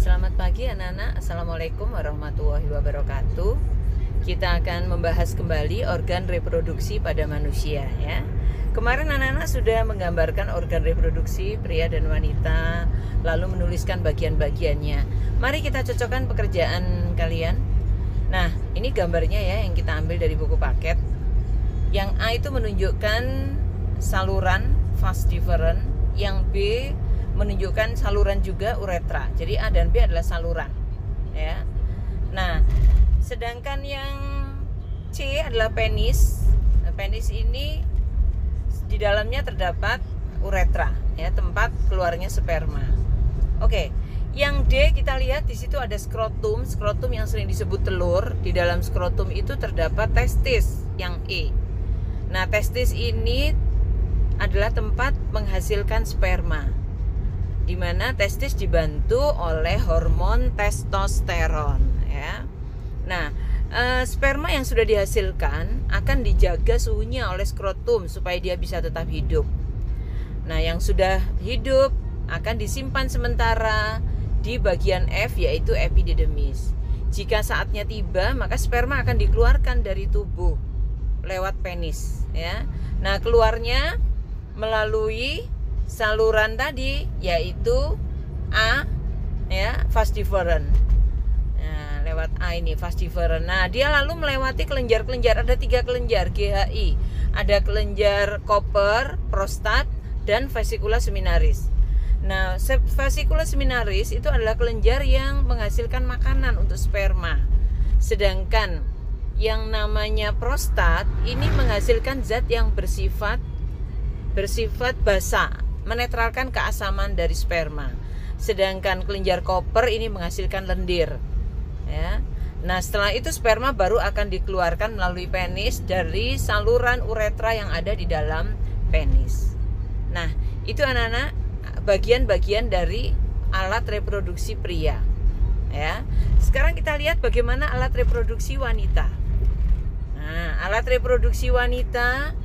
Selamat pagi anak-anak. Assalamualaikum warahmatullahi wabarakatuh. Kita akan membahas kembali organ reproduksi pada manusia ya. Kemarin anak-anak sudah menggambarkan organ reproduksi pria dan wanita, lalu menuliskan bagian-bagiannya. Mari kita cocokkan pekerjaan kalian. Nah, ini gambarnya ya yang kita ambil dari buku paket. Yang A itu menunjukkan saluran vas deferens, yang B menunjukkan saluran juga uretra. Jadi A dan B adalah saluran ya. Nah, sedangkan yang C adalah penis. Nah, penis ini di dalamnya terdapat uretra ya, tempat keluarnya sperma. Oke. Yang D kita lihat di situ ada skrotum. Skrotum yang sering disebut telur. Di dalam skrotum itu terdapat testis, yang E. Nah, testis ini adalah tempat menghasilkan sperma, di mana testis dibantu oleh hormon testosteron ya. Nah, sperma yang sudah dihasilkan akan dijaga suhunya oleh skrotum supaya dia bisa tetap hidup. Nah, yang sudah hidup akan disimpan sementara di bagian F, yaitu epididymis. Jika saatnya tiba, maka sperma akan dikeluarkan dari tubuh lewat penis ya. Nah, keluarnya melalui saluran tadi, yaitu A ya, vas deferens. Nah, lewat A ini vas deferens. Nah, dia lalu melewati kelenjar-kelenjar. Ada 3 kelenjar GHI. Ada kelenjar Koper, prostat, dan vesicula seminaris. Nah, vesicula seminaris itu adalah kelenjar yang menghasilkan makanan untuk sperma. Sedangkan yang namanya prostat ini menghasilkan zat yang bersifat basa, menetralkan keasaman dari sperma. Sedangkan kelenjar Koper ini menghasilkan lendir ya. Nah, setelah itu sperma baru akan dikeluarkan melalui penis dari saluran uretra yang ada di dalam penis. Nah, itu anak-anak bagian-bagian dari alat reproduksi pria ya. Sekarang kita lihat bagaimana alat reproduksi wanita. Nah, alat reproduksi wanita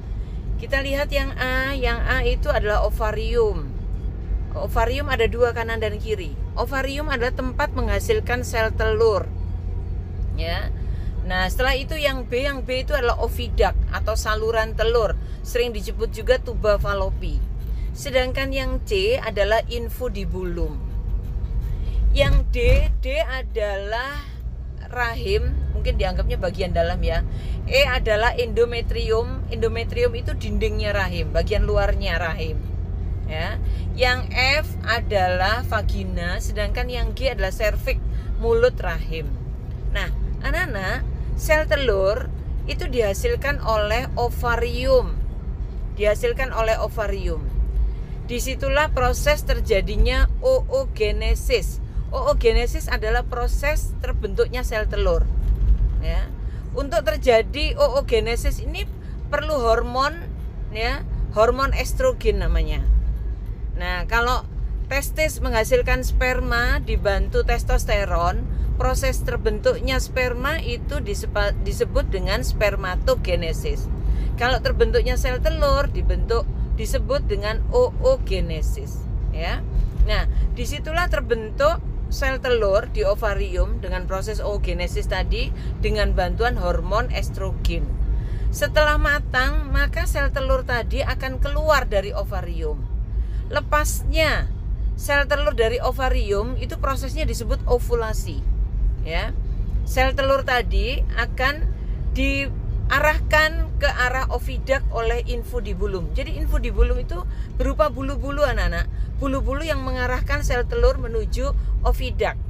kita lihat yang A. Yang A itu adalah ovarium. Ovarium ada 2, kanan dan kiri. Ovarium adalah tempat menghasilkan sel telur ya. Nah, setelah itu yang B itu adalah oviduct atau saluran telur, sering disebut juga tuba fallopi. Sedangkan yang C adalah infundibulum. Yang D adalah rahim, mungkin dianggapnya bagian dalam ya. E adalah endometrium. Endometrium itu dindingnya rahim, bagian luarnya rahim ya. Yang F adalah vagina, sedangkan yang G adalah serviks, mulut rahim. Nah, anak-anak, sel telur itu dihasilkan oleh ovarium. Disitulah proses terjadinya oogenesis. Oogenesis adalah proses terbentuknya sel telur ya. Untuk terjadi oogenesis ini perlu hormon ya, hormon estrogen namanya. Nah, kalau testis menghasilkan sperma dibantu testosteron, proses terbentuknya sperma itu disebut dengan spermatogenesis. Kalau terbentuknya sel telur disebut dengan oogenesis ya. Nah, disitulah terbentuk sel telur di ovarium dengan proses oogenesis tadi dengan bantuan hormon estrogen. Setelah matang, maka sel telur tadi akan keluar dari ovarium. Lepasnya sel telur dari ovarium itu prosesnya disebut ovulasi ya. Sel telur tadi akan diarahkan ke arah oviduct oleh infundibulum. Jadi infundibulum itu berupa bulu-bulu anak-anak, bulu-bulu yang mengarahkan sel telur menuju oviduct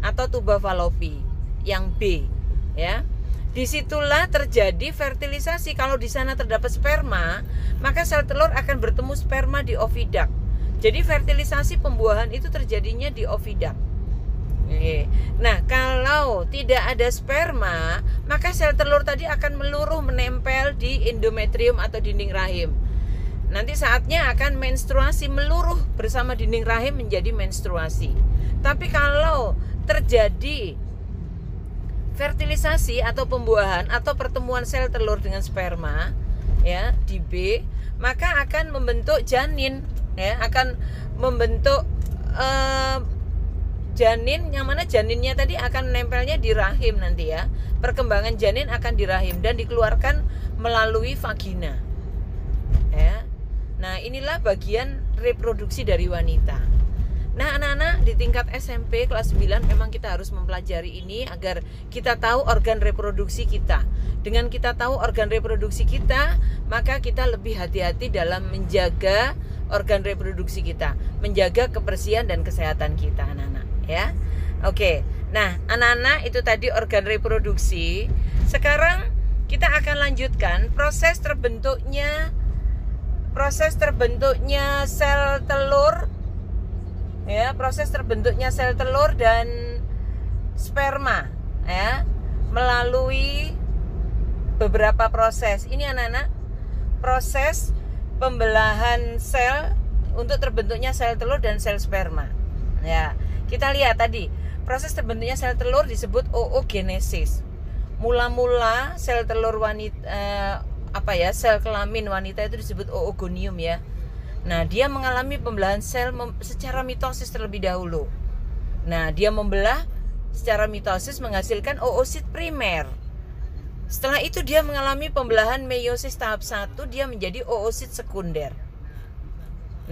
atau tuba fallopi yang B ya. Disitulah terjadi fertilisasi. Kalau di sana terdapat sperma, maka sel telur akan bertemu sperma di oviduct. Jadi fertilisasi pembuahan itu terjadinya di oviduct. Nah, kalau tidak ada sperma, maka sel telur tadi akan meluruh menempel di endometrium atau dinding rahim. Nanti saatnya akan menstruasi, meluruh bersama dinding rahim menjadi menstruasi. Tapi kalau terjadi fertilisasi atau pembuahan atau pertemuan sel telur dengan sperma ya di B, maka akan membentuk janin ya, akan membentuk janin, yang mana janinnya tadi akan nempelnya di rahim nanti ya. Perkembangan janin akan di rahim dan dikeluarkan melalui vagina. Ya. Nah, inilah bagian reproduksi dari wanita. Nah, anak-anak di tingkat SMP kelas 9 memang kita harus mempelajari ini agar kita tahu organ reproduksi kita. Dengan kita tahu organ reproduksi kita, maka kita lebih hati-hati dalam menjaga organ reproduksi kita, menjaga kebersihan dan kesehatan kita, anak-anak. Ya, oke. Nah, anak-anak, itu tadi organ reproduksi. Sekarang kita akan lanjutkan proses terbentuknya sel telur, ya, proses terbentuknya sel telur dan sperma, ya, melalui beberapa proses. Ini anak-anak, proses pembelahan sel untuk terbentuknya sel telur dan sel sperma. Ya. Kita lihat tadi, proses terbentuknya sel telur disebut oogenesis. Mula-mula sel telur wanita, sel kelamin wanita itu disebut oogonium ya. Nah, dia mengalami pembelahan sel secara mitosis terlebih dahulu. Nah, dia membelah secara mitosis menghasilkan oosit primer. Setelah itu dia mengalami pembelahan meiosis tahap 1, dia menjadi oosit sekunder.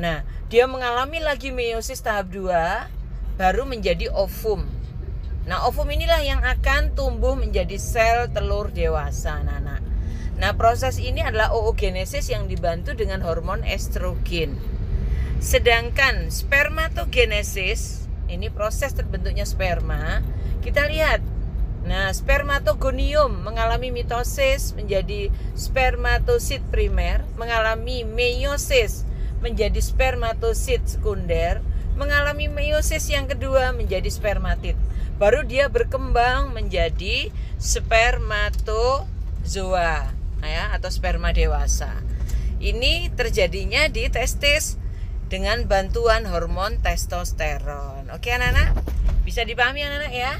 Nah, dia mengalami lagi meiosis tahap 2, baru menjadi ovum. Nah, ovum inilah yang akan tumbuh menjadi sel telur dewasa, anak-anak. Nah, proses ini adalah oogenesis yang dibantu dengan hormon estrogen. Sedangkan spermatogenesis, ini proses terbentuknya sperma, kita lihat. Nah, spermatogonium mengalami mitosis menjadi spermatosit primer, mengalami meiosis menjadi spermatosit sekunder, mengalami meiosis yang kedua menjadi spermatid. Baru dia berkembang menjadi spermatozoa, ya, atau sperma dewasa. Ini terjadinya di testis dengan bantuan hormon testosteron. Oke, anak-anak? Bisa dipahami, anak-anak ya?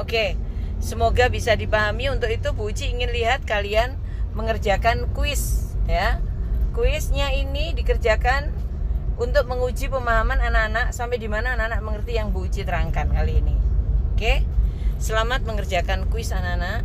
Oke. Semoga bisa dipahami. Untuk itu Bu Uci ingin lihat kalian mengerjakan kuis, ya. Kuisnya ini dikerjakan untuk menguji pemahaman anak-anak sampai di mana anak-anak mengerti yang Bu Uci terangkan kali ini. Oke. Selamat mengerjakan kuis, anak-anak.